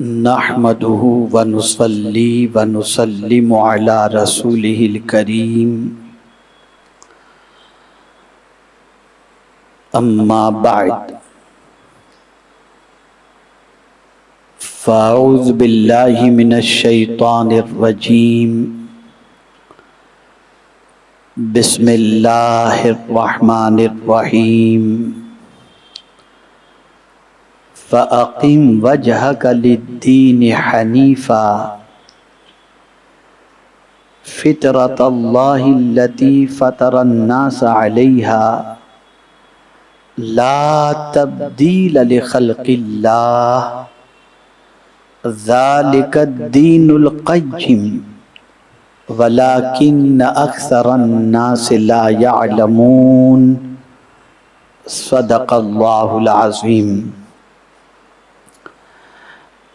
نحمده ونصلي ونسلم على رسوله الكريم أما بعد فأعوذ بالله من الشيطان الرجيم بسم الله الرحمن الرحيم فَأَقِمْ وَجْهَكَ لِلدِّينِ حَنِيفًا فِطْرَةَ اللَّهِ الَّتِي فَطَرَ النَّاسَ عَلَيْهَا لَا تَبْدِيلَ لِخَلْقِ اللَّهِ ذَلِكَ الدِّينُ الْقَيِّمُ وَلَكِنَّ أَكْثَرَ النَّاسِ لَا يَعْلَمُونَ صدق اللَّهُ العظيم.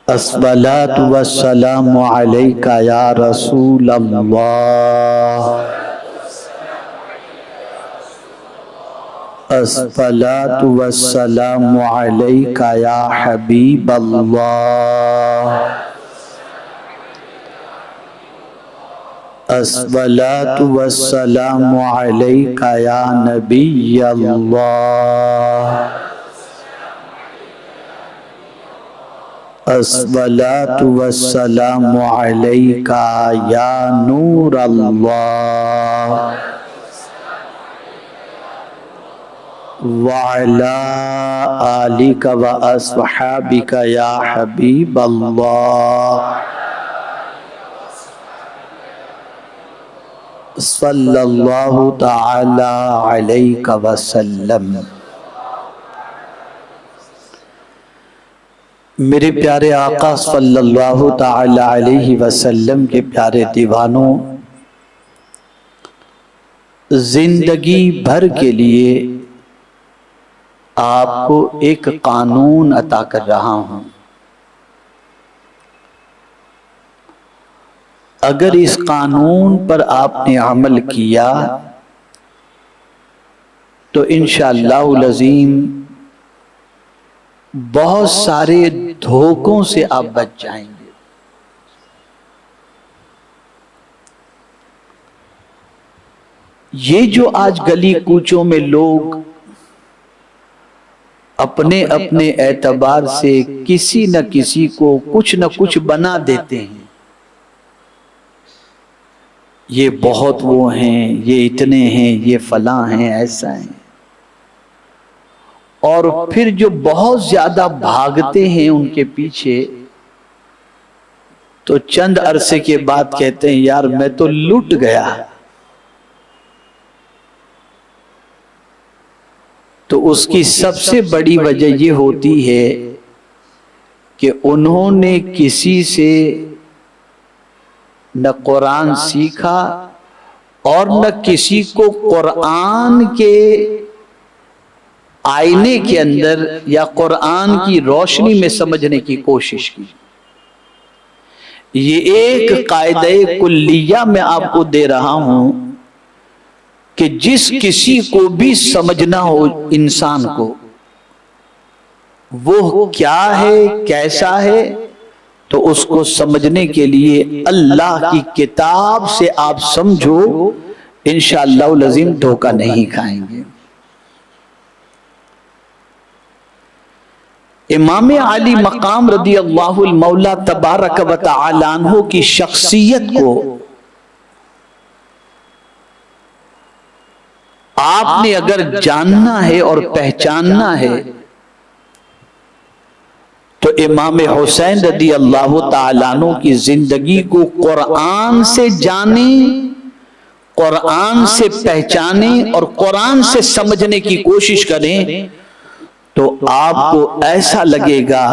الصلاة والسلام عليك يا رسول الله الصلاة والسلام عليك يا حبيب الله الصلاة والسلام عليك يا نبي الله الصلاة والسلام عليك يا نور الله وعلى آلك وأصحابك يا حبيب الله صلى الله تعالى عليك وسلم. میرے پیارے آقا صلی اللہ تعالی علیہ وسلم کے پیارے دیوانوں، زندگی بھر کے لیے آپ کو ایک قانون عطا کر رہا ہوں. اگر اس قانون پر آپ نے عمل کیا تو انشاءاللہ العظیم بہت سارے دھوکوں سے آپ بچ جائیں گے. یہ جو آج گلی کوچوں میں لوگ اپنے اپنے اعتبار سے کسی نہ کسی کو کچھ نہ کچھ بنا دیتے ہیں، یہ بہت وہ ہیں، یہ اتنے ہیں، یہ فلاں ہیں، ایسا ہیں، اور پھر جو بہت زیادہ بھاگتے ہیں ان کے پیچھے تو چند عرصے کے بعد کہتے ہیں یار میں تو لٹ گیا. تو اس کی سب سے بڑی وجہ یہ ہوتی ہے کہ انہوں نے کسی سے نہ قرآن سیکھا اور نہ کسی کو قرآن کے آئینے کے اندر یا قرآن کی روشنی میں سمجھنے کی کوشش کی. یہ ایک قاعدہ کلیہ میں آپ کو دے رہا ہوں کہ جس کسی کو بھی سمجھنا ہو انسان کو وہ کیا ہے کیسا ہے تو اس کو سمجھنے کے لیے اللہ کی کتاب سے آپ سمجھو، انشاءاللہ العظیم دھوکہ نہیں کھائیں گے. امام علی مقام رضی اللہ المولا تبارک و تعالی عنہ کی شخصیت کو آپ نے اگر جاننا ہے اور پہچاننا ہے تو امام حسین رضی اللہ تعالی عنہ کی زندگی کو قرآن سے جانیں، قرآن سے پہچانیں اور قرآن سے سمجھنے کی کوشش کریں تو آپ کو ایسا لگے گا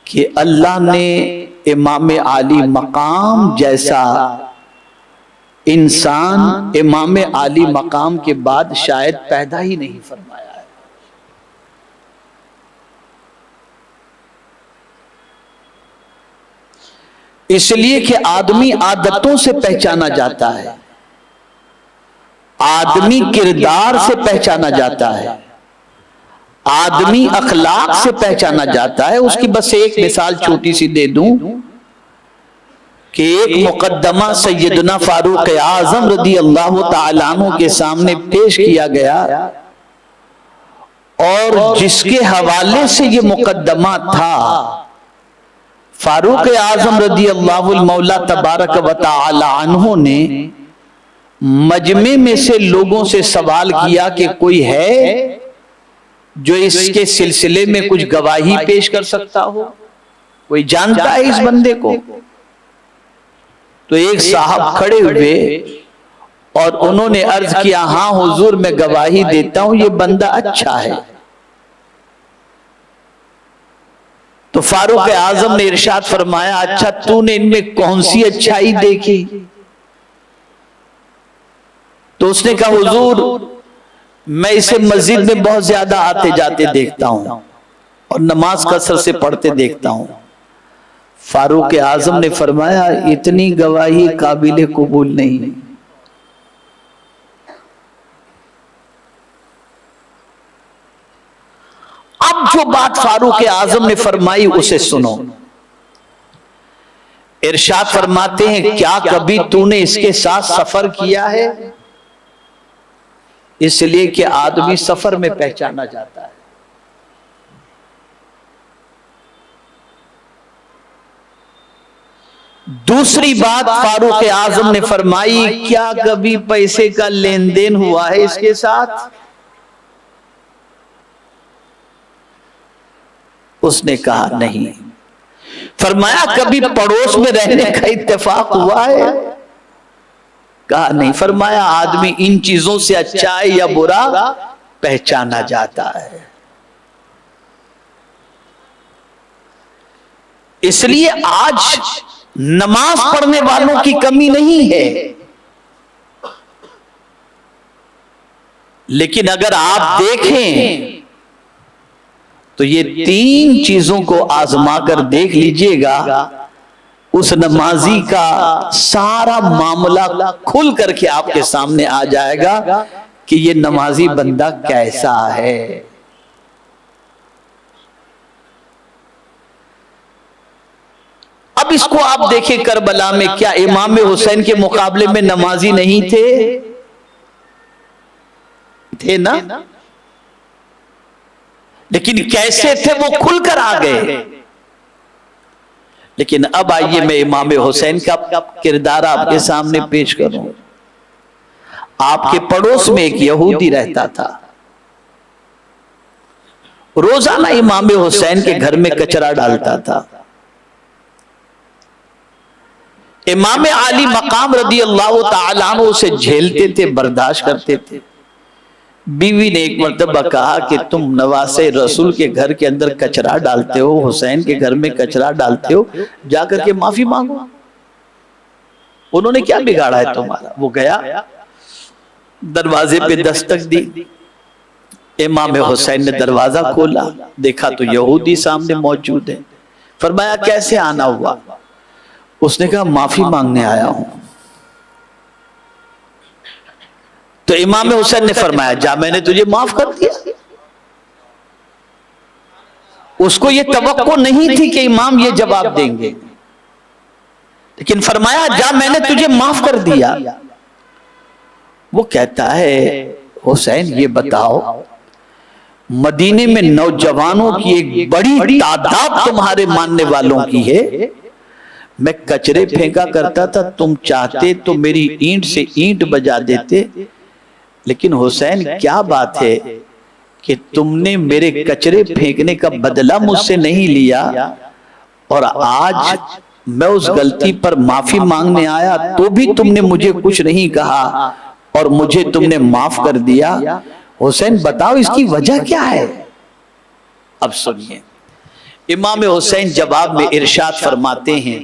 کہ اللہ نے امام علی مقام جیسا انسان امام علی مقام کے بعد شاید پیدا ہی نہیں فرمایا ہے. اس لیے کہ آدمی عادتوں سے پہچانا جاتا ہے، آدمی کردار سے پہچانا جاتا ہے، آدمی اخلاق سے پہچانا جاتا ہے. اس کی بس ایک مثال چھوٹی سی دے دوں کہ ایک مقدمہ سیدنا فاروق اعظم رضی اللہ تعالیٰ عنہ کے سامنے پیش کیا گیا، اور جس کے حوالے سے یہ مقدمہ تھا، فاروق اعظم رضی اللہ المولا تبارک و تعالی عنہ نے مجمع میں سے لوگوں سے سوال کیا کہ کوئی ہے جو اس کے سلسلے میں کچھ گواہی پیش کر سکتا ہو؟ کوئی جانتا ہے اس بندے کو؟ تو ایک صاحب کھڑے ہوئے اور انہوں نے عرض کیا، ہاں حضور میں گواہی دیتا ہوں، یہ بندہ اچھا ہے. تو فاروق اعظم نے ارشاد فرمایا، اچھا تو نے ان میں کون سی اچھائی دیکھی؟ تو اس نے کہا، حضور میں اسے مسجد میں بہت زیادہ آتے جاتے دیکھتا ہوں اور نماز کثرت سے پڑھتے دیکھتا ہوں. فاروق اعظم نے فرمایا، اتنی گواہی قابل قبول نہیں. اب جو بات فاروق اعظم نے فرمائی اسے سنو. ارشاد فرماتے ہیں، کیا کبھی تو نے اس کے ساتھ سفر کیا ہے؟ اس لیے کہ آدمی سفر میں پہچانا جاتا ہے. دوسری بات فاروق اعظم نے فرمائی، کیا کبھی پیسے کا لین دین ہوا ہے اس کے ساتھ؟ اس نے کہا نہیں. فرمایا، کبھی پڑوس میں رہنے کا اتفاق ہوا ہے؟ کہا نہیں. فرمایا، آدمی ان چیزوں سے اچھا ہے یا برا پہچانا جاتا ہے. اس لیے آج نماز پڑھنے والوں کی کمی نہیں ہے، لیکن اگر آپ دیکھیں تو یہ تین چیزوں کو آزما کر دیکھ لیجئے گا، اس نمازی کا سارا معاملہ کھل کر کے آپ کے سامنے آ جائے گا کہ یہ نمازی بندہ کیسا ہے. اب اس کو آپ دیکھیں، کربلا میں کیا امام حسین کے مقابلے میں نمازی نہیں تھے؟ تھے نا؟ لیکن کیسے تھے وہ کھل کر آ گئے. لیکن اب آئیے میں امام حسین کا کردار آپ کے سامنے پیش کروں. آپ کے پڑوس میں ایک یہودی رہتا تھا. روزانہ امام حسین کے گھر میں کچرا ڈالتا تھا. امام عالی مقام رضی اللہ تعالیٰ عنہ اسے جھیلتے تھے، برداشت کرتے تھے. بیوی نے ایک مرتبہ کہا کہ تم نواسے رسول کے گھر کے اندر کچرا ڈالتے ہو، حسین کے گھر میں کچرا ڈالتے ہو، جا کر کے معافی مانگو. انہوں نے کیا بگاڑا ہے تمہارا؟ وہ گیا، دروازے پہ دستک دی. امام حسین نے دروازہ کھولا، دیکھا تو یہودی سامنے موجود ہے. فرمایا، کیسے آنا ہوا؟ اس نے کہا، معافی مانگنے آیا ہوں. تو امام حسین نے فرمایا، جا میں نے تجھے معاف کر دیا. اس کو یہ توقع نہیں تھی کہ امام یہ جواب دیں گے، لیکن فرمایا، جا میں نے تجھے معاف کر دیا. وہ کہتا ہے، حسین یہ بتاؤ، مدینے میں نوجوانوں کی ایک بڑی تعداد تمہارے ماننے والوں کی ہے، میں کچرے پھینکا کرتا تھا، تم چاہتے تو میری اینٹ سے اینٹ بجا دیتے، لیکن حسین کیا بات ہے کہ تم نے میرے کچرے پھینکنے کا بدلہ مجھ سے نہیں لیا، اور آج میں اس غلطی پر معافی مانگنے آیا تو بھی تم نے مجھے کچھ نہیں کہا اور مجھے تم نے معاف کر دیا. حسین بتاؤ اس کی وجہ کیا ہے؟ اب سنیے، امام حسین جواب میں ارشاد فرماتے ہیں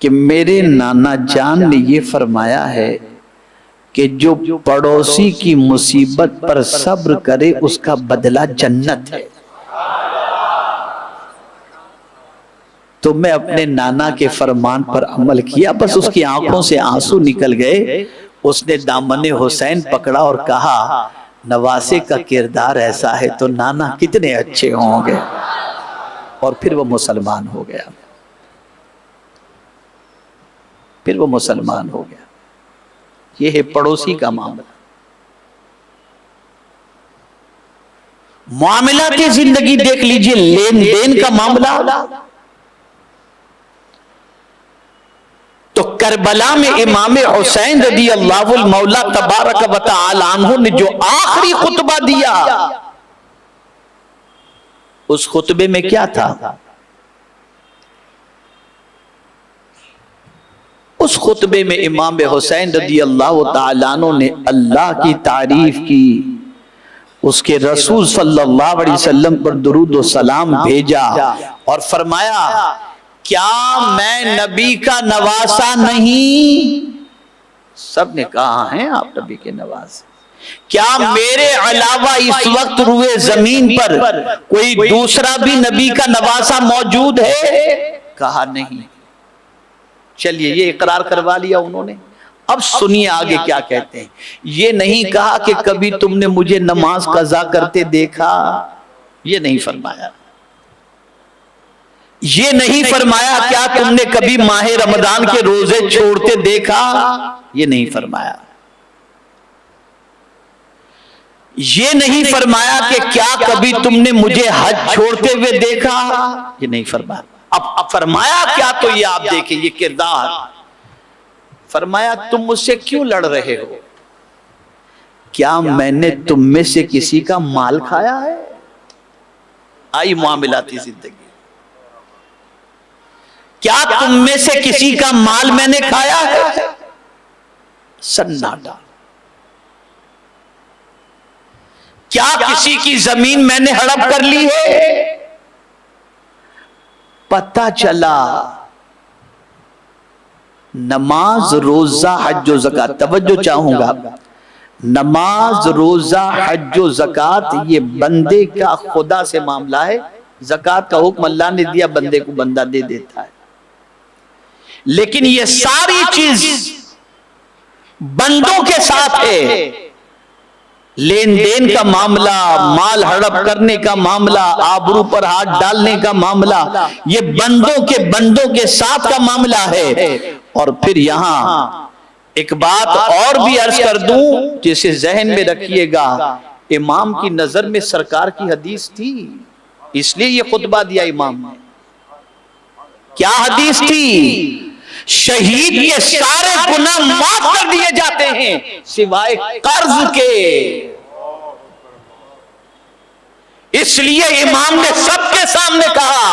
کہ میرے نانا جان نے یہ فرمایا ہے کہ جو پڑوسی کی مصیبت پر صبر کرے اس کا بدلہ جنت ہے. تو میں اپنے نانا کے فرمان پر عمل کیا. بس اس کی آنکھوں سے آنسو نکل گئے. اس نے دامن حسین پکڑا اور کہا، نواسے کا کردار ایسا ہے تو نانا کتنے اچھے ہوں گے. اور پھر وہ مسلمان ہو گیا. پھر وہ مسلمان ہو گیا. یہ ہے پڑوسی کا معاملہ. معاملاتی زندگی دیکھ لیجئے، لین دین کا معاملہ. تو کربلا میں امام حسین رضی اللہ المولا تبارک و تعالی عنہ نے جو آخری خطبہ دیا، اس خطبے میں کیا تھا؟ اس خطبے میں امام حسین رضی اللہ تعالی عنہ نے اللہ کی تعریف کی، اس کے رسول صلی اللہ علیہ وسلم پر درود و سلام بھیجا اور فرمایا کیا میں نبی کا نواسا نہیں؟ سب نے کہا ہیں آپ نبی کے نواسے. کیا میرے علاوہ اس وقت روئے زمین پر کوئی دوسرا بھی نبی کا نواسا موجود ہے؟ کہا نہیں. چلیے یہ اقرار کروا لیا انہوں نے. اب سنیے آگے کیا کہتے ہیں. یہ نہیں کہا کہ کبھی تم نے مجھے نماز قضا کرتے دیکھا، یہ نہیں فرمایا. یہ نہیں فرمایا کیا تم نے کبھی ماہ رمضان کے روزے چھوڑتے دیکھا، یہ نہیں فرمایا. یہ نہیں فرمایا کہ کیا کبھی تم نے مجھے حج چھوڑتے ہوئے دیکھا، یہ نہیں فرمایا. اب فرمایا کیا تو یہ آپ دیکھیں یہ کردار. فرمایا تم مجھ سے کیوں لڑ رہے ہو؟ کیا میں نے تم میں سے کسی کا مال کھایا ہے؟ آئی معاملاتی زندگی. کیا تم میں سے کسی کا مال میں نے کھایا ہے؟ سناٹا. کیا کسی کی زمین میں نے ہڑپ کر لی ہے؟ پتہ چلا نماز روزہ حج و زکات. توجہ چاہوں گا، نماز روزہ حج و زکات یہ بندے کا خدا سے معاملہ ہے. زکات کا حکم اللہ نے دیا، بندے کو بندہ دے دیتا ہے. لیکن یہ ساری چیز بندوں کے ساتھ ہے. لین دین کا معاملہ، مال ہڑپ کرنے کا معاملہ، آبرو پر ہاتھ ڈالنے کا معاملہ، یہ بندوں کے ساتھ کا معاملہ ہے. اور پھر یہاں ایک بات اور بھی عرض کر دوں جسے ذہن میں رکھیے گا. امام کی نظر میں سرکار کی حدیث تھی، اس لیے یہ خطبہ دیا امام نے. کیا حدیث تھی؟ شہید کے سارے گناہ معاف کر دیے جاتے ہیں سوائے قرض کے. اس لیے امام نے سب کے سامنے کہا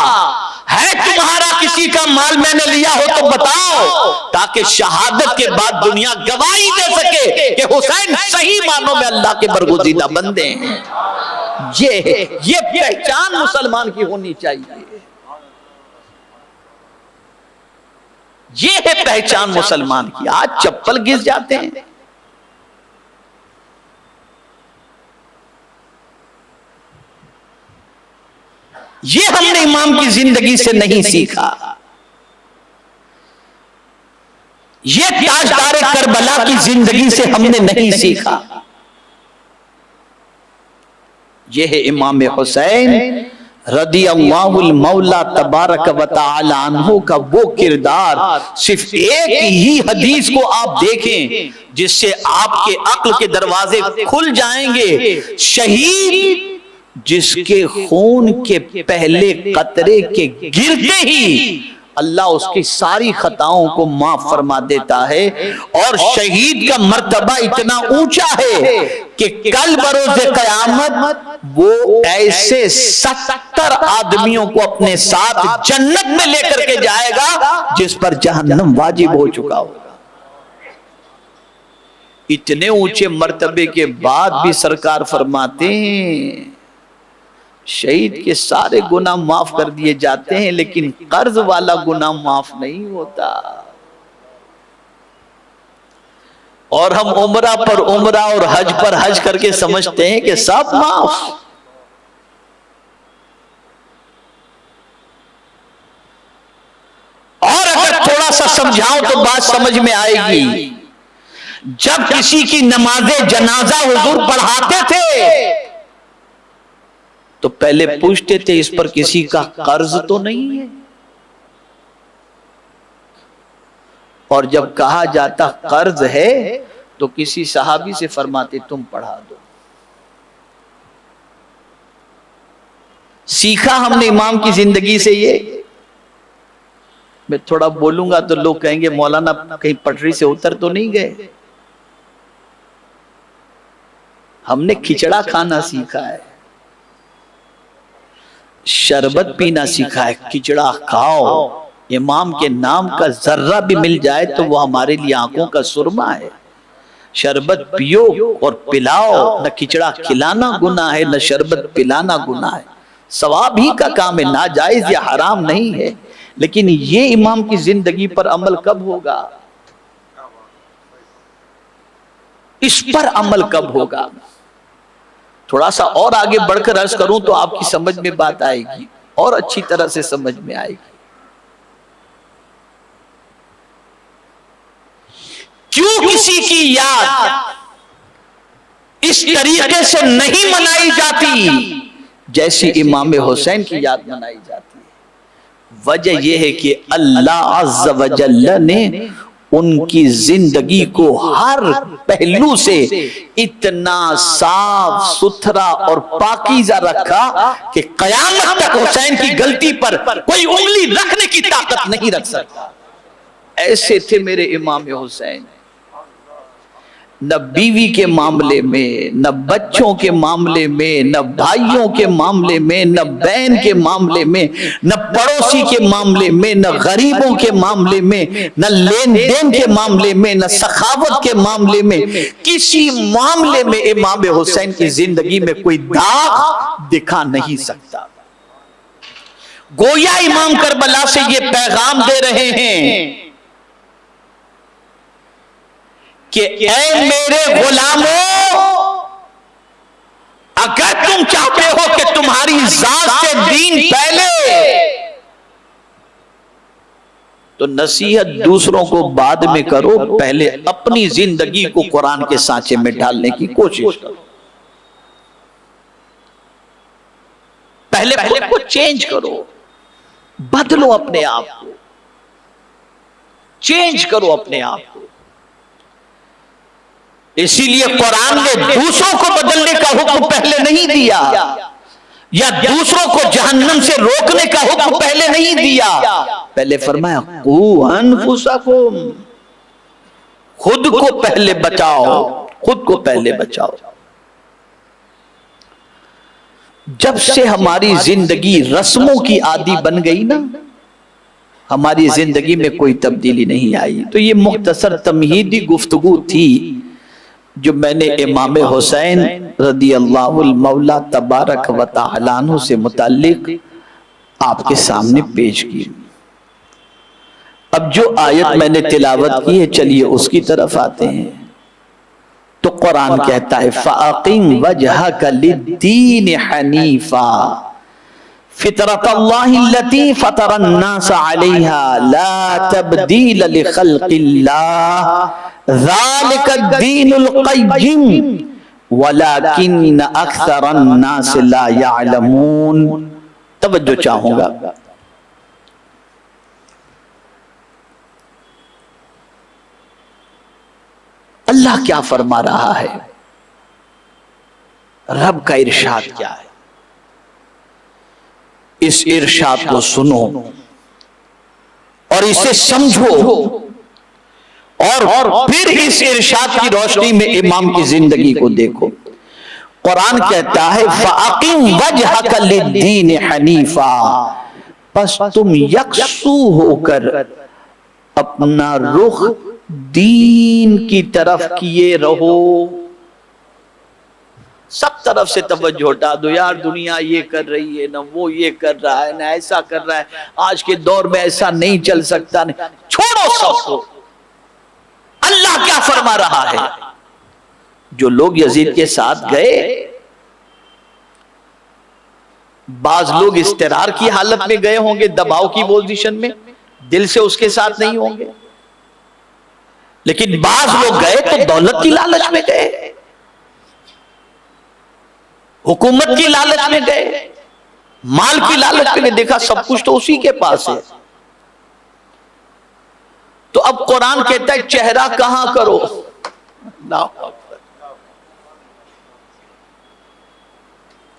ہے تمہارا کسی کا مال میں نے لیا ہو تو بتاؤ، تاکہ شہادت کے بعد دنیا گواہی دے سکے کہ حسین صحیح معنوں میں اللہ کے برگزیدہ بندے ہیں. یہ پہچان مسلمان کی ہونی چاہیے. یہ ہے پہچان مسلمان کی. آج چپل گھس جاتے ہیں. یہ ہم نے امام کی زندگی سے نہیں سیکھا. یہ تاجدار کربلا کی زندگی سے ہم نے نہیں سیکھا. یہ ہے امام حسین رضی اللہ المولا تبارک و تعالی عنہ کا وہ کردار. صرف ایک ہی حدیث کو آپ دیکھیں جس سے آپ کے عقل کے دروازے کھل جائیں گے. شہید جس کے خون کے پہلے قطرے کے گرتے ہی اللہ اس کی ساری خطاؤں کو معاف فرما دیتا ہے. اور شہید کا مرتبہ اتنا اونچا ہے کہ کل بروز قیامت وہ ایسے 70 آدمیوں کو اپنے ساتھ جنت میں لے کر کے جائے گا جس پر جہنم واجب ہو چکا ہوگا. اتنے اونچے مرتبے کے بعد بھی سرکار فرماتے ہیں شہید کے سارے گناہ معاف کر دیے جاتے ہیں لیکن قرض والا گناہ معاف نہیں ہوتا. اور ہم عمرہ پر عمرہ اور حج پر حج کر کے سمجھتے ہیں کہ سب معاف. اور اگر تھوڑا سا سمجھاؤں تو بات سمجھ میں آئے گی. جب کسی کی نماز جنازہ حضور پڑھاتے تھے تو پہلے پوچھتے تھے اس پر کسی کا قرض تو نہیں ہے، اور جب کہا جاتا قرض ہے تو کسی صحابی سے فرماتے تم پڑھا دو۔ سیکھا ہم نے امام کی زندگی سے یہ۔ میں تھوڑا بولوں گا تو لوگ کہیں گے مولانا کہیں پٹری سے اتر تو نہیں گئے۔ ہم نے کھچڑا کھانا سیکھا ہے، شربت پینا سیکھا ہے۔ کھچڑا کھاؤ، امام کے نام کا ذرہ بھی مل جائے تو وہ ہمارے لیے آنکھوں کا سرما ہے۔ شربت پیو اور پلاؤ، نہ کھچڑا کھلانا گناہ ہے نہ شربت پلانا گناہ ہے، ثواب ہی کا کام ہے، ناجائز یا حرام نہیں ہے۔ لیکن یہ امام کی زندگی پر عمل کب ہوگا؟ اس پر عمل کب ہوگا؟ تھوڑا سا اور آگے بڑھ کر عرض کروں تو آپ کی سمجھ میں بات آئے گی، اور اچھی طرح سے سمجھ میں آئے گی۔ کیوں کسی کی یاد اس طریقے سے نہیں منائی جاتی جیسی امام حسین کی یاد منائی جاتی ہے؟ وجہ یہ ہے کہ اللہ عز و جل نے ان کی زندگی کو ہر پہلو سے اتنا صاف ستھرا اور پاکیزہ رکھا کہ قیامت تک حسین کی غلطی پر کوئی انگلی رکھنے کی طاقت نہیں رکھ سکتا۔ ایسے تھے میرے امام حسین، نہ بیوی کے معاملے میں، نہ بچوں کے معاملے میں، نہ بھائیوں کے معاملے میں، نہ بہن کے معاملے میں، نہ پڑوسی کے معاملے میں، نہ غریبوں کے معاملے میں، نہ لین دین کے معاملے میں، نہ سخاوت کے معاملے میں، کسی معاملے میں امام حسین کی زندگی میں کوئی داغ دکھا نہیں سکتا۔ گویا امام کربلا سے یہ پیغام دے رہے ہیں کہ اے میرے غلاموں، اگر تم چاہتے ہو کہ تمہاری ذات سے دین پہلے تو نصیحت دوسروں کو بعد میں کرو، پہلے اپنی زندگی کو قرآن کے سانچے میں ڈالنے کی کوشش کرو۔ پہلے خود کو چینج کرو، بدلو اپنے آپ کو، چینج کرو اپنے آپ کو۔ اسی لیے قرآن نے دوسروں کو بدلنے کا حکم پہلے نہیں دیا، یا دوسروں کو جہنم سے روکنے کا حکم پہلے نہیں دیا، پہلے فرمایا قو انفسکم، خود کو پہلے بچاؤ، خود کو پہلے بچاؤ۔ جب سے ہماری زندگی رسموں کی عادی بن گئی نا، ہماری زندگی میں کوئی تبدیلی نہیں آئی۔ تو یہ مختصر تمہیدی گفتگو تھی جو میں نے امام حسین رضی اللہ المولا تبارک و تعالیٰ عنہ سے متعلق آپ کے سامنے پیش کی۔ اب جو آیت میں نے تلاوت کی ہے، چلیے اس کی طرف آتے ہیں۔ تو قرآن کہتا ہے فَأَقِمْ وَجْهَكَ لِلدِّينِ حَنِيفًا فطرت اللہ التي فطر الناس علیہا لا تبدیل لخلق اللہ ذالک الدین القیم ولکن اکثر الناس لا یعلمون۔ توجہ چاہوں گا، اللہ کیا فرما رہا ہے، رب کا ارشاد کیا ہے؟ اس ارشاد کو سنو اور اسے سمجھو، اور پھر اس ارشاد کی روشنی میں امام کی زندگی کو دیکھو۔ قرآن کہتا ہے فَأَقِمْ وَجْهَكَ لِلدِّينِ حَنِيفًا، پس تم یکسو ہو کر اپنا رخ دین کی طرف کیے رہو۔ سب طرف سے توجہ ہٹا دو، یار دنیا یہ کر رہی ہے، نہ وہ یہ کر رہا ہے، نہ ایسا کر رہا ہے، آج کے دور میں ایسا نہیں چل سکتا، چھوڑو سب کو۔ اللہ کیا فرما رہا ہے؟ جو لوگ یزید کے ساتھ گئے، بعض لوگ استرار کی حالت میں گئے ہوں گے، دباؤ کی پوزیشن میں، دل سے اس کے ساتھ نہیں ہوں گے، لیکن بعض لوگ گئے تو دولت کی لالچ میں گئے، حکومت کی لالچ میں گئے، مال کی لالچ میں گئے، دیکھا سب کچھ تو اسی کے پاس ہے۔ تو اب قرآن کہتا ہے چہرہ کہاں کرو،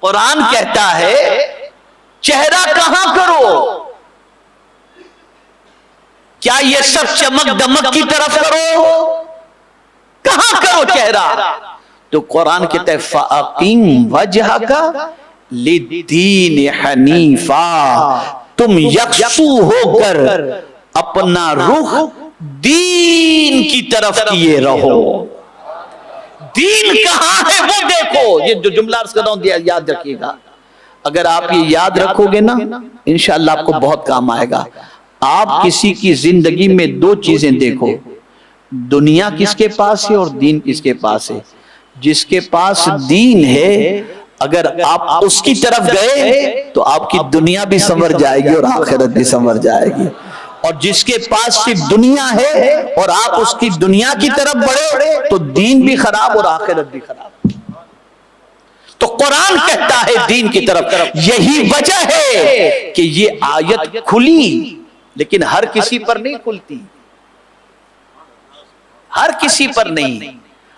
قرآن کہتا ہے چہرہ کہاں کرو، کیا یہ سب چمک دمک کی طرف کرو، کہاں کرو چہرہ؟ تو قرآن کہتا ہے فَأَقِمْ وَجْهَكَ لِلدِّينِ حَنِيفًا، تم یکسو ہو کر اپنا رخ دین کی طرف کیے رہو۔ دین کہاں ہے وہ دیکھو، یہ جو جملہ عرض کر رہا ہوں یاد رکھیے گا، اگر آپ یہ یاد رکھو گے نا انشاءاللہ آپ کو بہت کام آئے گا۔ آپ کسی کی زندگی میں دو چیزیں دیکھو، دنیا کس کے پاس ہے اور دین کس کے پاس ہے۔ جس کے پاس دین ہے اگر آپ اس کی طرف گئے تو آپ کی دنیا بھی سنور جائے گی اور آخرت بھی سنور جائے گی، اور جس کے پاس صرف دنیا ہے اور آپ اس کی دنیا کی طرف بڑھے تو دین بھی خراب اور آخرت بھی خراب۔ تو قرآن کہتا ہے دین کی طرف، یہی وجہ ہے کہ یہ آیت کھلی لیکن ہر کسی پر نہیں کھلتی، ہر کسی پر نہیں،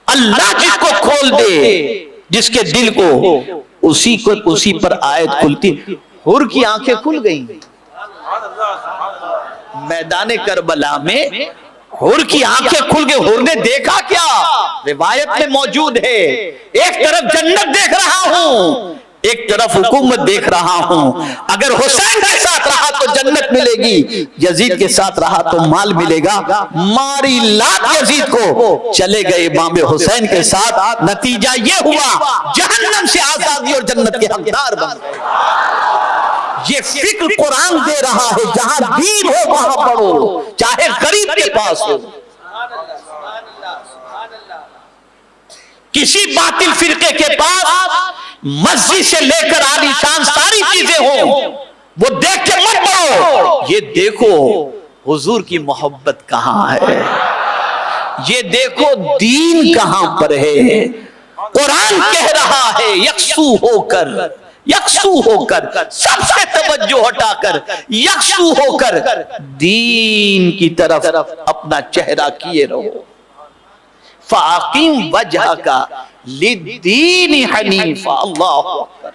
اللہ جس کو کھول دے جس کے دل کو اسی پر آیت کھلتی۔ حور کی آنکھیں کھل گئیں میدان کربلا میں، حور کی آنکھیں کھل گئے، حور نے دیکھا کیا؟ روایت میں موجود ہے، ایک طرف جنت دیکھ رہا ہوں ایک طرف حکومت دیکھ رہا ہوں، اگر حسین کے ساتھ رہا تو جنت ملے گی، یزید کے ساتھ رہا تو مال ملے گا، ماری لات یزید کو، چلے گئے امام حسین کے ساتھ، نتیجہ یہ ہوا جہنم سے آزادی اور جنت کے حقدار بن گئے۔ یہ فکر قرآن دے رہا ہے، جہاں دین ہو وہاں پڑھو، چاہے غریب کے پاس ہو۔ کسی باطل فرقے کے پاس مسجد سے لے کر عالی شان ساری چیزیں ہوں، وہ دیکھ کے مت پڑھو، یہ دیکھو حضور کی محبت کہاں ہے، یہ دیکھو دین کہاں پر ہے۔ قرآن کہہ رہا ہے یکسو ہو کر سب سے توجہ ہٹا کر یکسو ہو کر دین کی طرف اپنا چہرہ کیے رہو۔ فَأَقِمْ وَجْهَكَ لِلدِّينِ حَنِيفًا، اللہ اکبر۔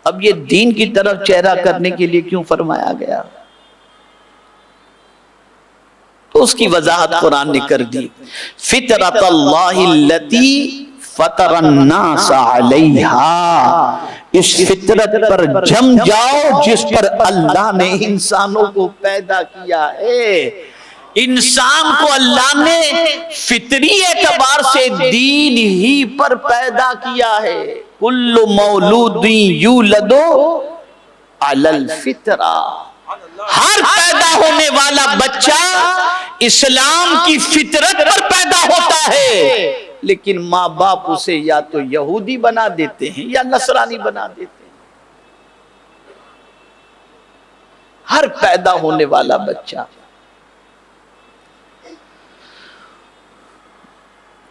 اب یہ دین کی طرف چہرہ کرنے کے لیے کیوں فرمایا گیا؟ تو اس کی وضاحت قرآن نے کر دی، فطرت اللہ التی فطر الناس علیہا، اس فطرت پر جم جاؤ جس پر اللہ نے انسانوں کو پیدا کیا ہے۔ انسان کو اللہ نے فطری اعتبار سے دین ہی پر پیدا کیا ہے، کل مولود یولد علی الفطرہ، ہر پیدا ہونے والا بچہ اسلام کی فطرت پر پیدا ہوتا ہے، لیکن ماں باپ اسے یا تو یہودی بنا دیتے ہیں یا نصرانی بنا دیتے ہیں۔ ہر پیدا ہونے والا بچہ،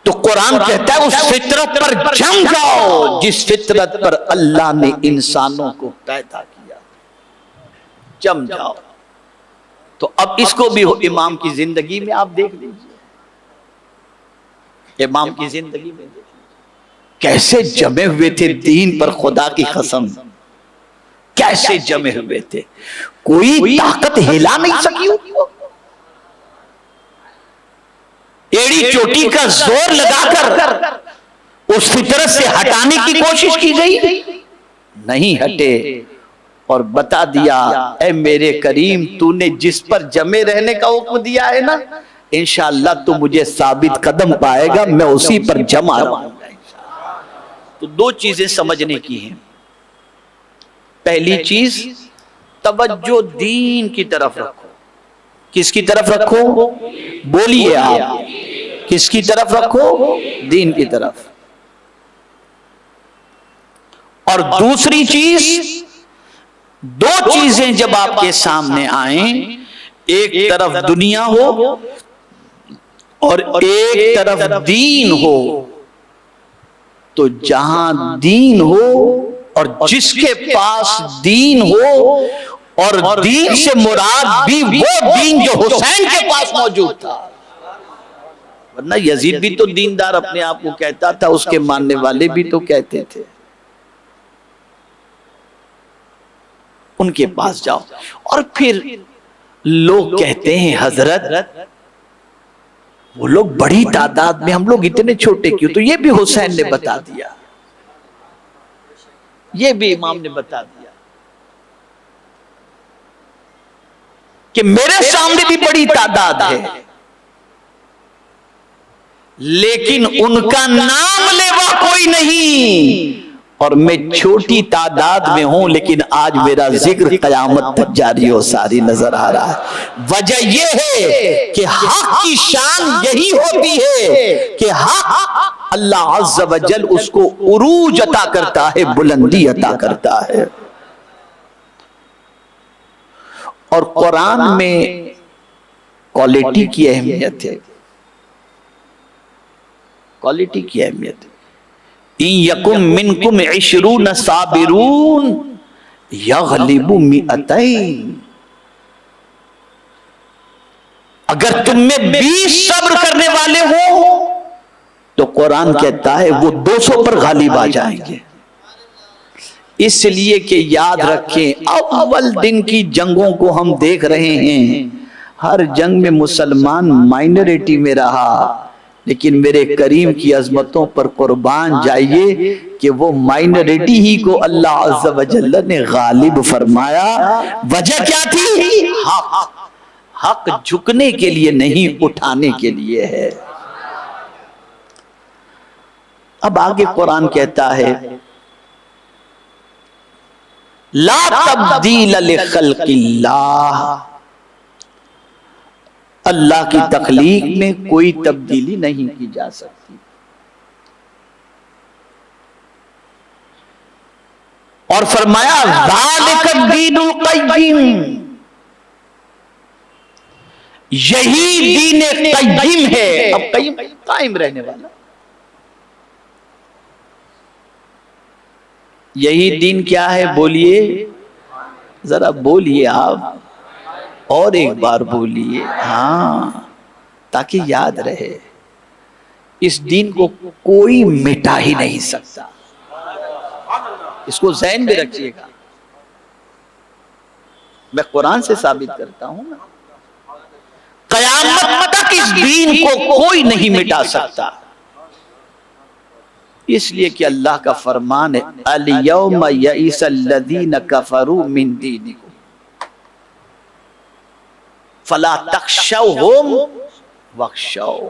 تو قرآن کہتا ہے اس فطرت پر جم جاؤ جس فطرت پر اللہ نے انسانوں کو پیدا کیا، جم جاؤ۔ تو اب اس کو بھی امام کی زندگی میں آپ دیکھ لیجئے، امام کی زندگی میں دیکھ لیجئے کیسے جمے ہوئے تھے دین پر، خدا کی قسم کیسے جمے ہوئے تھے، کوئی طاقت ہلا نہیں سکی ہوتی، ایڑی چوٹی کا زور لگا کر اس فطرت سے ہٹانے کی کوشش کی گئی، نہیں ہٹے، اور بتا دیا اے میرے کریم تو نے جس پر جمے رہنے کا حکم دیا ہے نا، انشاءاللہ تو مجھے ثابت قدم پائے گا، میں اسی پر جمع رہوں گا۔ تو دو چیزیں سمجھنے کی ہیں، پہلی چیز توجہ دین کی طرف رکھو۔ کس کی طرف رکھو؟ بولیے آپ، کس کی طرف رکھو؟ دین کی طرف۔ اور دوسری چیز، دو چیزیں جب آپ کے سامنے آئیں، ایک طرف دنیا ہو اور ایک طرف دین ہو، تو جہاں دین ہو اور جس کے پاس دین ہو، اور دین سے مراد بھی وہ دین جو حسین کے پاس موجود تھا، ورنہ یزید بھی تو دیندار اپنے آپ کو کہتا تھا، اس کے ماننے والے بھی تو کہتے تھے۔ ان کے پاس جاؤ۔ اور پھر لوگ کہتے ہیں حضرت وہ لوگ بڑی تعداد میں، ہم لوگ اتنے چھوٹے کیوں؟ تو یہ بھی حسین نے بتا دیا، یہ بھی امام نے بتا دیا کہ میرے سامنے بھی بڑی تعداد ہے، لیکن ان کا نام لیوا کوئی نہیں، اور میں چھوٹی تعداد میں ہوں، لیکن آج میرا ذکر قیامت تک جاری و ساری نظر آ رہا ہے۔ وجہ یہ ہے کہ حق کی شان یہی ہوتی ہے کہ حق اللہ عز و جل اس کو عروج عطا کرتا ہے، بلندی عطا کرتا ہے۔ اور قرآن میں کوالٹی کی اہمیت ہے، کوالٹی کی اہمیت ہے۔ ان یکم منکم 20 صابرون یغلبوا 200، اگر تم میں 20 صبر کرنے والے ہوں تو قرآن کہتا ہے وہ 200 پر غالب آ جائیں گے۔ اس لیے کہ یاد رکھیں، اول دن کی جنگوں کو ہم دیکھ رہے ہیں، ہر جنگ میں مسلمان مائنورٹی میں رہا، لیکن میرے کریم کی عظمتوں پر قربان جائیے کہ وہ مائنورٹی ہی کو اللہ عز و جل نے غالب فرمایا۔ وجہ کیا تھی؟ حق جھکنے کے لیے نہیں، اٹھانے کے لیے ہے۔ اب آگے قرآن کہتا ہے لا تبدیل لخلق اللہ، اللہ کی تخلیق میں کوئی تبدیلی نہیں کی جا سکتی۔ اور فرمایا ذالک الدین القیم، یہی دین قیم ہے۔ اب قیم قائم رہنے والا، یہی دین کیا ہے؟ بولیے ذرا، بولیے آپ، اور ایک بار بولیے، ہاں، تاکہ یاد رہے۔ اس دین کو کوئی مٹا ہی نہیں سکتا، اس کو ذہن میں رکھیے گا۔ میں قرآن سے ثابت کرتا ہوں، قیامت تک اس دین کو کوئی نہیں مٹا سکتا، اس لیے کہ اللہ کا فرمان ہے الیوم یئس الذین کفروا من دینکم فلا تخشوہم واخشوم۔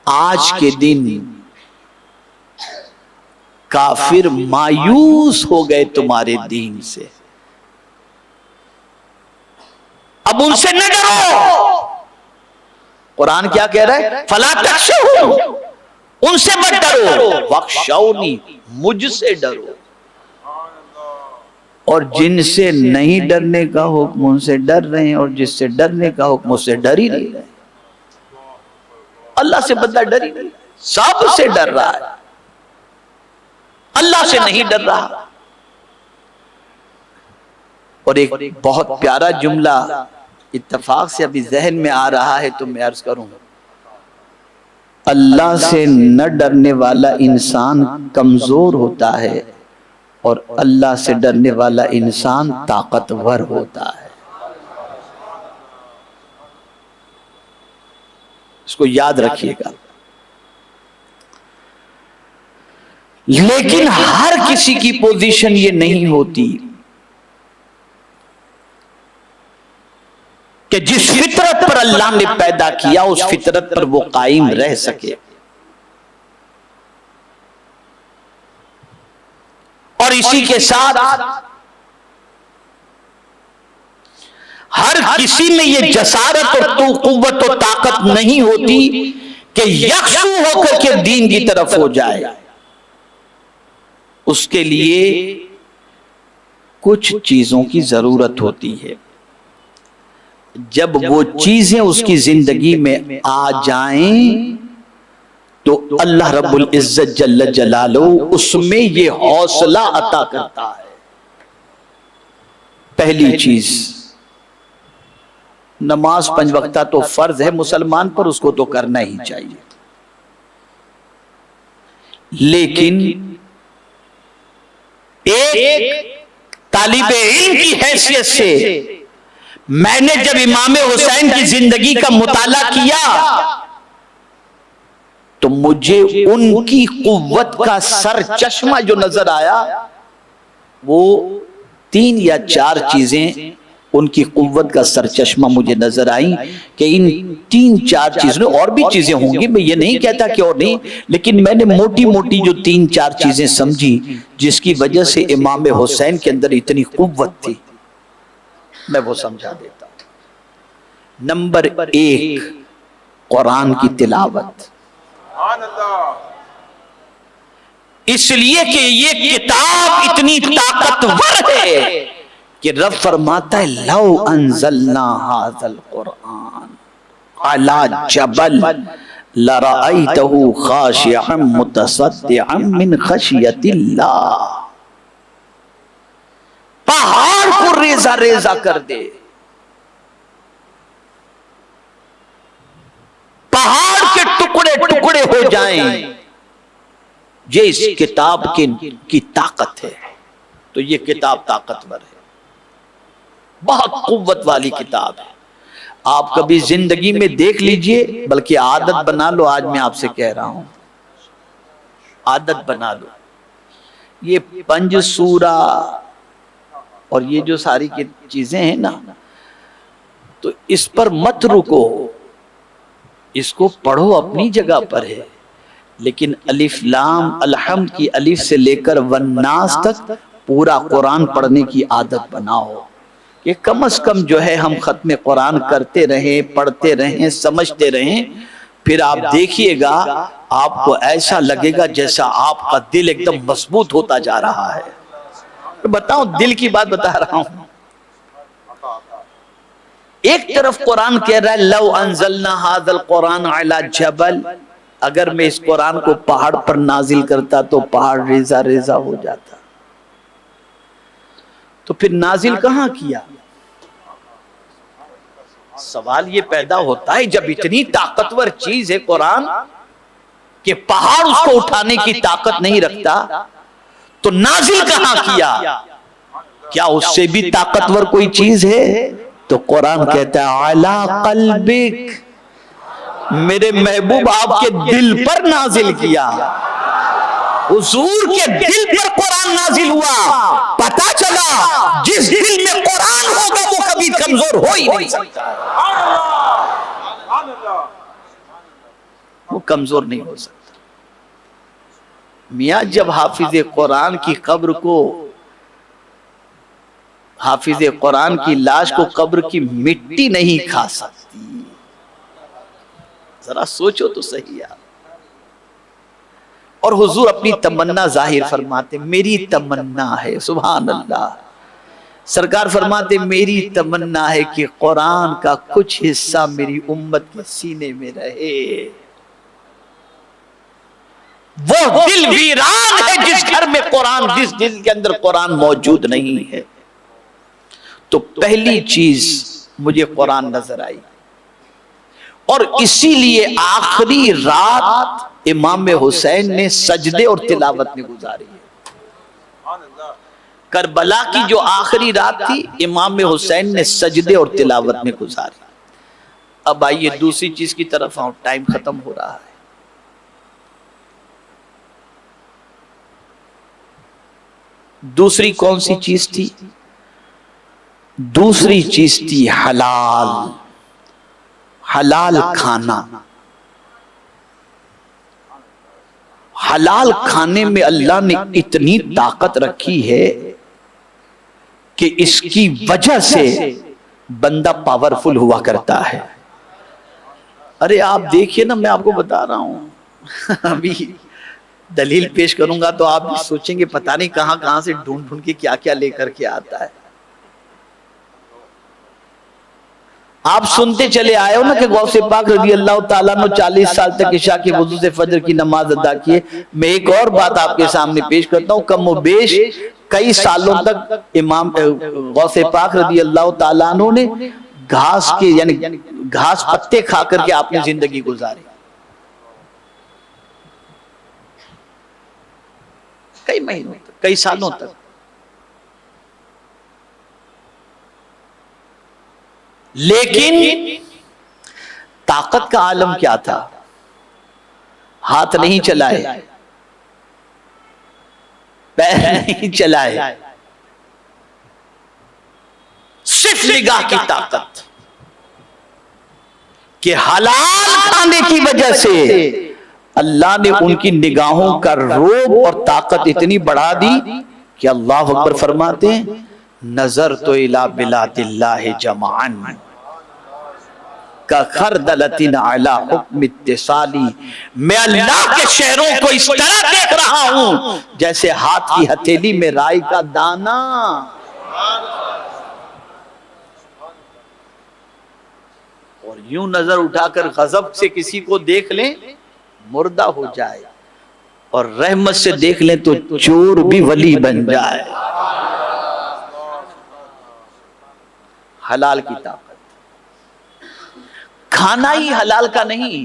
آج کے دن کافر مایوس ہو گئے تمہارے دین سے، اب ان سے نہ ڈرو۔ قرآن کیا کہہ رہا ہے؟ فلا تخشوہم، ان سے مت ڈرو، واخشونی، مجھ سے ڈرو۔ اور جن سے نہیں ڈرنے کا حکم ان سے ڈر رہے ہیں، اور جس سے ڈرنے کا حکم اس سے ڈر ہی نہیں رہے۔ اللہ سے بندہ ڈر ہی نہیں، سب سے ڈر رہا ہے، اللہ سے نہیں ڈر رہا۔ اور ایک بہت پیارا جملہ اتفاق سے ابھی ذہن میں آ رہا ہے تو میں عرض کروں، اللہ سے نہ ڈرنے والا انسان کمزور ہوتا ہے، اور اللہ سے ڈرنے والا انسان طاقتور ہوتا ہے۔ اس کو یاد رکھیے گا۔ لیکن ہر کسی کی پوزیشن یہ نہیں ہوتی کہ جس فطرت پر اللہ نے پیدا کیا اس فطرت پر وہ قائم رہ سکے۔ اور اسی کے ساتھ ہر کسی میں یہ جسارت اور قوت و طاقت نہیں ہوتی کہ یکسو ہو کر کے دین کی طرف ہو جائے۔ اس کے لیے کچھ چیزوں کی ضرورت ہوتی ہے۔ جب وہ چیزیں اس کی زندگی میں آ جائیں تو اللہ رب العزت جل جلالہ اس میں یہ حوصلہ عطا کرتا ہے۔ پہلی چیز، نماز 5 وقتہ تو فرض ہے مسلمان پر، اس کو تو کرنا ہی چاہیے، لیکن ایک طالب علم کی حیثیت سے میں نے جب امام حسین کی زندگی کا مطالعہ کیا تو مجھے ان کی قوت کا سر چشمہ جو نظر آیا وہ 3 یا 4 چیزیں ان کی قوت کا سر چشمہ مجھے نظر آئیں کہ ان 3-4 چیزیں، اور بھی چیزیں ہوں گی، میں یہ نہیں کہتا کہ اور نہیں، لیکن میں نے موٹی موٹی جو 3-4 چیزیں سمجھی جس کی وجہ سے امام حسین کے اندر اتنی قوت تھی، میں وہ سمجھا دیتا ہوں۔ نمبر 1، قرآن کی تلاوت۔ اس لیے کہ یہ کتاب اتنی طاقتور ہے کہ رب فرماتا ہے لو انزلنا هذا القرآن على جبل لرأيته خاشعا متصدعا من خشیت اللہ، پہاڑ کو ریزہ ریزہ کر دے، پہاڑ کے ٹکڑے ٹکڑے ہو جائیں، یہ اس کتاب کی طاقت ہے۔ تو یہ کتاب طاقتور ہے، بہت قوت والی کتاب ہے۔ آپ کبھی زندگی میں دیکھ لیجئے، بلکہ عادت بنا لو، آج میں آپ سے کہہ رہا ہوں عادت بنا لو، یہ 5 سورہ اور یہ جو ساری چیزیں ہیں نا، تو اس پر مت رکو، اس کو پڑھو، اپنی جگہ پر ہے، لیکن الف لام الحمد کی الف سے لے کر والناس تک پورا قرآن پڑھنے کی عادت بناؤ، کہ کم از کم جو ہے ہم ختم قرآن کرتے رہیں، پڑھتے رہیں، سمجھتے رہیں، پھر آپ دیکھیے گا آپ کو ایسا لگے گا جیسا آپ کا دل ایک دم مضبوط ہوتا جا رہا ہے۔ بتاؤں، دل کی بات بتا رہا ہوں۔ ایک طرف قرآن کہہ رہا ہے لو انزلنا هذا القرآن على جبل، اگر میں اس قرآن کو پہاڑ پر نازل کرتا تو پہاڑ ریزہ ریزہ ہو جاتا، تو پھر نازل کہاں کیا؟ سوال یہ پیدا ہوتا ہے جب اتنی طاقتور چیز ہے قرآن کہ پہاڑ اس کو اٹھانے کی طاقت نہیں رکھتا، تو نازل کہاں کیا؟ کیا اس سے بھی طاقتور کوئی چیز ہے؟ تو قرآن کہتا ہے علی قلبک، میرے محبوب آپ کے دل پر نازل کیا، حضور کے دل پر قرآن نازل ہوا، پتہ چلا جس دل میں قرآن ہوگا وہ کبھی کمزور ہو ہی نہیں سکتا، وہ کمزور نہیں ہو سکتا۔ میاں جب حافظ قرآن کی قبر کو، حافظ قرآن کی لاش کو قبر کی مٹی نہیں کھا سکتی، ذرا سوچو تو صحیح یار۔ اور حضور اپنی تمنا ظاہر فرماتے، میری تمنا ہے، سبحان اللہ، سرکار فرماتے میری تمنا ہے کہ قرآن کا کچھ حصہ میری امت کے سینے میں رہے۔ وہ دل ویران ہے جس گھر میں قرآن، جس دل کے اندر قرآن موجود نہیں ہے۔ تو پہلی چیز مجھے قرآن نظر آئی، اور اسی لیے آخری رات امام حسین نے سجدے اور تلاوت میں گزاری ہے۔ کربلا کی جو آخری رات تھی امام حسین نے سجدے اور تلاوت میں گزاری۔ اب آئیے دوسری چیز کی طرف آؤں، ٹائم ختم ہو رہا ہے۔ دوسری کون سی چیز تھی؟ دوسری چیز تھی حلال، حلال کھانا۔ حلال کھانے میں اللہ نے اتنی طاقت رکھی ہے کہ اس کی وجہ سے بندہ پاورفل ہوا کرتا ہے۔ ارے آپ دیکھئے نا، میں آپ کو بتا رہا ہوں، ابھی دلیل پیش کروں گا تو آپ بھی سوچیں گے پتہ نہیں کہاں کہاں سے ڈھونڈ کے کیا کیا لے کر کے آتا ہے۔ آپ سنتے چلے آئے ہو نا کہ غوث پاک رضی اللہ تعالیٰ نے 40 سال تک عشاء کے وضو سے فجر کی نماز ادا کیے. میں ایک اور بات آپ کے سامنے پیش کرتا ہوں. کم و بیش کئی سالوں تک امام غوث پاک رضی اللہ تعالیٰ عنہ نے گھاس کے یعنی گھاس پتے کھا کر کے آپ نے زندگی گزاری. کئی مہینوں تک، کئی سالوں تک. لیکن طاقت کا عالم کیا تھا؟ ہاتھ نہیں چلائے، پیر نہیں چلائے، صرف نگاہ کی طاقت کہ حلال کھانے کی وجہ سے اللہ نے ان کی نگاہوں کا روب اور طاقت اتنی بڑھا دی کہ اللہ اکبر فرماتے ہیں نظر تو الی بلاد اللہ جمعن کخردلۃ علی حکم اتصالی. میں اللہ کے شہروں کو اس طرح دیکھ رہا ہوں جیسے ہاتھ کی ہتھیلی میں رائی کا دانہ. اور یوں نظر اٹھا کر غضب سے کسی کو دیکھ لیں مردہ ہو جائے، اور رحمت سے دیکھ لیں تو چور بھی ولی بن جائے. حلال کی طاقت. کھانا ہی حلال کا نہیں،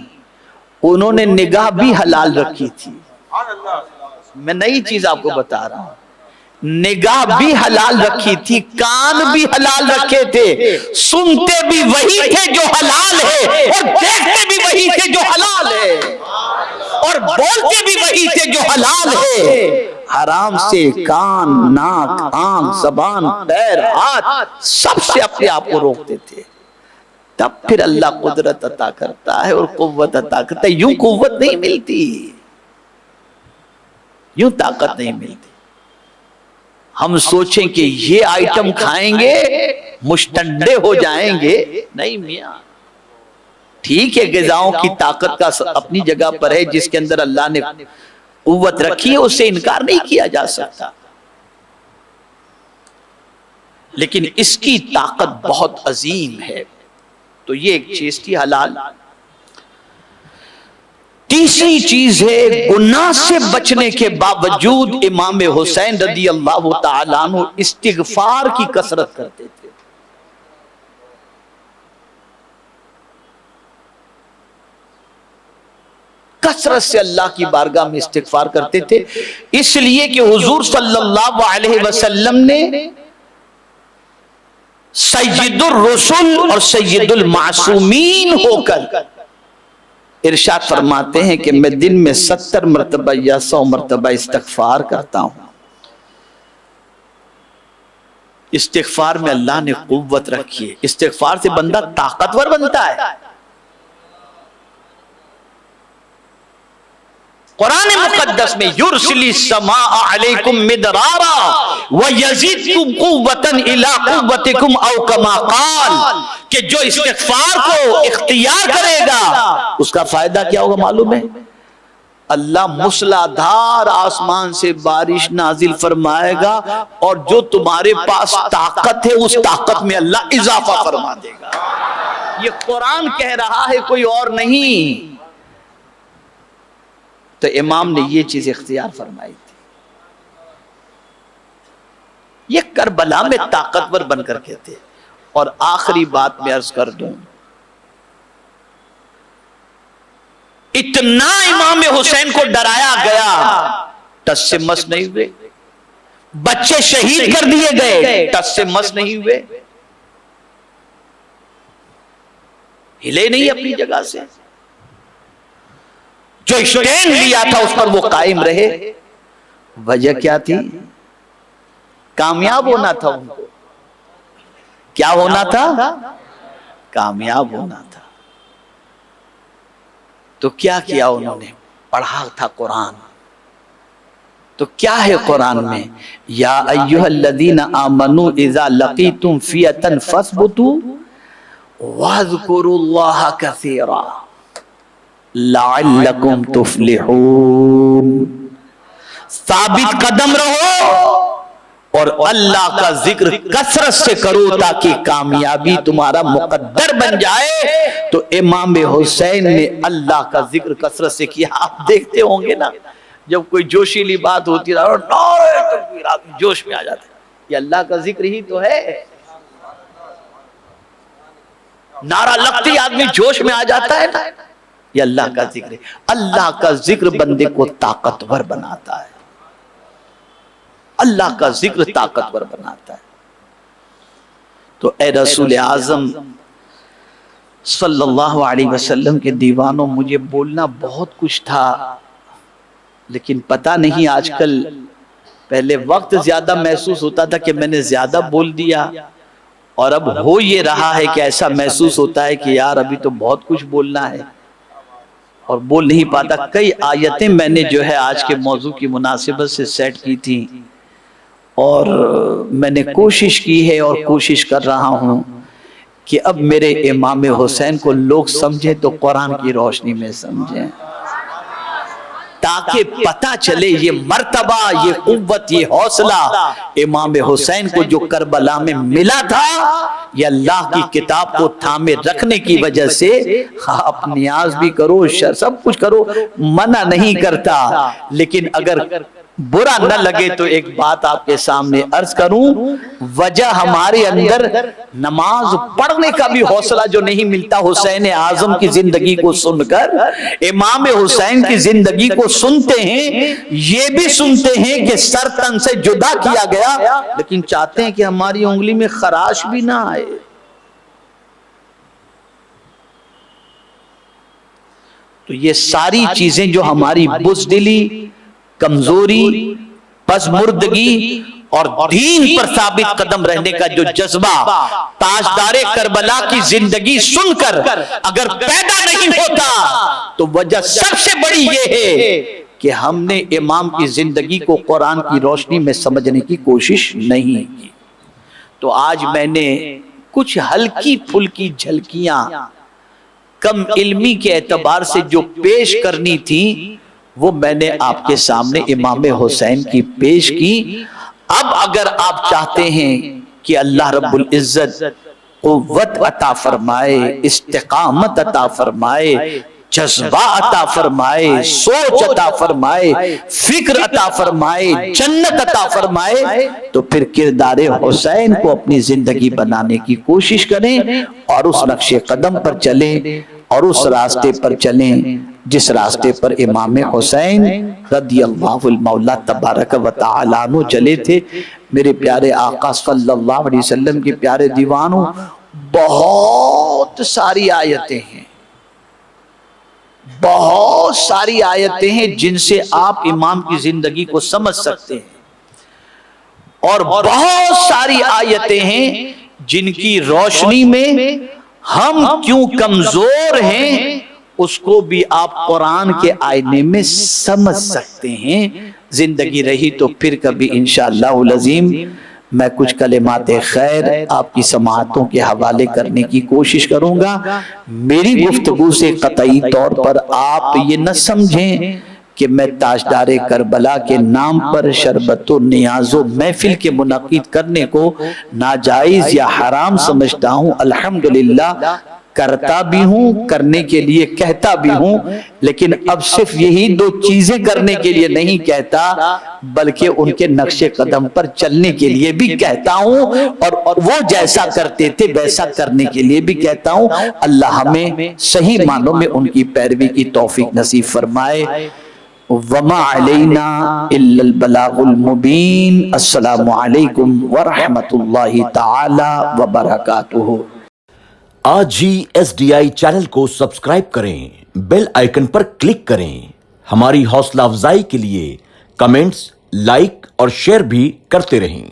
انہوں نے نگاہ بھی حلال رکھی تھی. میں نئی چیز آپ کو بتا رہا ہوں. نگاہ بھی حلال رکھی تھی، کان بھی حلال رکھے تھے، سنتے بھی وہی تھے جو حلال ہے، اور دیکھتے بھی وہی تھے جو حلال ہے، اور بولتے بھی وہی تھے جو حلال ہے. حرام سے کان، ناک، آنکھ، زبان، پیر، ہاتھ سب سے اپنے آپ کو روکتے تھے. تب پھر اللہ قدرت عطا کرتا ہے اور قوت عطا کرتا ہے. یوں قوت نہیں ملتی، یوں طاقت نہیں ملتی. ہم سوچیں کہ یہ آئٹم کھائیں گے مشتنڈے ہو جائیں گے، نہیں میاں. ٹھیک ہے غذاؤں کی طاقت کا اپنی جگہ پر ہے، جس کے اندر اللہ نے قوت رکھی ہے اس سے انکار نہیں کیا جا سکتا، لیکن اس کی طاقت بہت عظیم ہے. تو یہ ایک چیز تھی حلال. تیسری چیز ہے گناہ سے بچنے کے باوجود امام حسین رضی اللہ تعالیٰ عنہ استغفار کی کثرت کرتے تھے. کثرت سے اللہ کی بارگاہ میں استغفار کرتے تھے، اس لیے کہ حضور صلی اللہ علیہ وسلم نے سید الرسل اور سید المعصومین ہو کر ارشاد فرماتے ہیں کہ میں دن میں 70 مرتبہ یا 100 مرتبہ استغفار کرتا ہوں. استغفار میں اللہ نے قوت رکھی ہے. استغفار سے بندہ طاقتور بنتا ہے. قرآن مقدس میں یرسل السماء علیکم مدرارا ویزدکم قوتا الی قوتکم او کما قال، کہ جو استغفار کو اختیار کرے گا اس کا فائدہ کیا ہوگا معلوم ہے؟ اللہ موسلادھار آسمان سے بارش نازل فرمائے گا، اور جو تمہارے پاس طاقت ہے اس طاقت میں اللہ اضافہ فرما دے گا. یہ قرآن کہہ رہا ہے، کوئی اور نہیں. تو امام نے یہ چیز اختیار فرمائی تھی. یہ کربلا میں طاقتور بن کر کے تھے. اور آخری بات میں عرض کر دوں، اتنا امام حسین کو ڈرایا گیا، ٹس سے مس نہیں ہوئے. بچے شہید کر دیے گئے، ٹس سے مس نہیں ہوئے، ہلے نہیں اپنی جگہ سے. جو اسٹینڈ لیا تھا اس پر وہ قائم رہے. وجہ کیا تھی؟ کامیاب ہونا تھا. ان کو کیا ہونا تھا؟ کامیاب ہونا تھا. تو کیا کیا انہوں نے؟ پڑھا تھا قرآن. تو کیا ہے قرآن میں؟ یا ایھا الذین آمنوا اذا لقیتم فئۃ فاثبتوا واذکروا اللہ کثیرا لعلکم تفلحون. ثابت قدم رہو اور اللہ کا ذکر کثرت سے کرو تاکہ کامیابی تمہارا مقدر بن جائے۔ تو امام حسین نے اللہ کا ذکر کثرت سے کیا۔ آپ دیکھتے ہوں گے نا جب کوئی جوشیلی بات ہوتی ہے اور نعرہ تکبیر آدمی جوش میں آ جاتا ہے، یہ اللہ کا ذکر ہی تو ہے۔ نعرہ لگتی آدمی جوش میں آ جاتا ہے نا، یہ اللہ کا ذکر ہے۔ اللہ کا ذکر بندے کو طاقتور بناتا ہے، اللہ کا ذکر طاقتور بناتا ہے۔ تو اے رسول اعظم صلی اللہ علیہ وسلم کے دیوانوں، مجھے بولنا بہت کچھ تھا، لیکن پتہ نہیں آج کل، پہلے وقت زیادہ محسوس ہوتا تھا کہ میں نے زیادہ بول دیا، اور اب ہو یہ رہا ہے کہ ایسا محسوس ہوتا ہے کہ یار ابھی تو بہت کچھ بولنا ہے اور بول نہیں پاتا۔ کئی آیتیں میں نے جو ہے آج کے موضوع کی مناسبت سے سیٹ کی تھی، اور میں نے کوشش کی ہے اور کوشش کر رہا ہوں کہ اب میرے امام حسین کو لوگ سمجھیں تو قرآن کی روشنی میں سمجھیں، تاکہ پتہ چلے یہ مرتبہ، یہ قوت، یہ حوصلہ امام حسین کو جو کربلا میں ملا تھا، یہ اللہ کی کتاب کو تھامے رکھنے کی وجہ سے۔ آپ نیاز بھی کرو، سب کچھ کرو، منع نہیں کرتا، لیکن اگر برا نہ لگے تو ایک بات آپ کے سامنے عرض کروں، وجہ ہمارے اندر نماز پڑھنے کا بھی حوصلہ جو نہیں ملتا حسین اعظم کی زندگی کو سن کر، امام حسین کی زندگی کو سنتے ہیں، یہ بھی سنتے ہیں کہ سر تن سے جدا کیا گیا، لیکن چاہتے ہیں کہ ہماری انگلی میں خراش بھی نہ آئے۔ تو یہ ساری چیزیں جو ہماری بزدلی، کمزوری، پسمردگی اور دین پر ثابت قدم رہنے کا جو جذبہ تاجدار کربلا کی زندگی سن کر اگر پیدا نہیں ہوتا، تو وجہ سب سے بڑی یہ ہے کہ ہم نے امام کی زندگی کو قرآن کی روشنی میں سمجھنے کی کوشش نہیں کی۔ تو آج میں نے کچھ ہلکی پھلکی جھلکیاں کم علمی کے اعتبار سے جو پیش کرنی تھی، وہ میں نے آپ کے سامنے امام حسین کی پیش کی۔ اب اگر آپ چاہتے ہیں کہ اللہ رب العزت قوت عطا فرمائے، استقامت عطا فرمائے، جذبہ عطا فرمائے، سوچ عطا فرمائے، فکر عطا فرمائے، جنت عطا فرمائے، تو پھر کردار حسین کو اپنی زندگی بنانے کی کوشش کریں اور اس نقش قدم پر چلیں اور اس راستے پر چلیں جس راستے پر امام حسین رضی اللہ المولا تبارک و تعالیٰ عنہ چلے تھے۔ میرے پیارے آقا صلی اللہ علیہ وسلم کے پیارے دیوانوں، بہت ساری آیتیں ہیں، بہت ساری آیتیں ہیں جن سے آپ امام کی زندگی کو سمجھ سکتے ہیں، اور بہت ساری آیتیں ہیں جن کی روشنی میں ہم کیوں کمزور ہیں اس کو بھی آپ قرآن کے آئینے میں سمجھ سکتے ہیں۔ زندگی رہی تو پھر کبھی انشاءاللہ العظیم میں کچھ کلمات خیر آپ کی سماعتوں کے حوالے کرنے کی کوشش کروں گا۔ میری گفتگو سے قطعی طور پر آپ یہ نہ سمجھیں کہ میں تاجدار کربلا کے نام پر شربت و نیاز و محفل کے منعقد کرنے کو ناجائز یا حرام سمجھتا ہوں۔ الحمدللہ کرتا بھی ہوں، کرنے کے لیے کہتا بھی ہوں، لیکن اب صرف یہی دو چیزیں کرنے کے لیے نہیں کہتا بلکہ ان کے نقش قدم پر چلنے کے لیے بھی کہتا ہوں، اور وہ جیسا کرتے تھے ویسا کرنے کے لیے بھی کہتا ہوں۔ اللہ ہمیں صحیح معنوں میں ان کی پیروی کی توفیق نصیب فرمائے۔ وما علینا الا البلاغ المبین۔ السلام علیکم ورحمۃ اللہ تعالی وبرکاتہ۔ آج ہی SDI چینل کو سبسکرائب کریں، بیل آئیکن پر کلک کریں۔ ہماری حوصلہ افزائی کے لیے کمنٹس، لائک اور شیئر بھی کرتے رہیں۔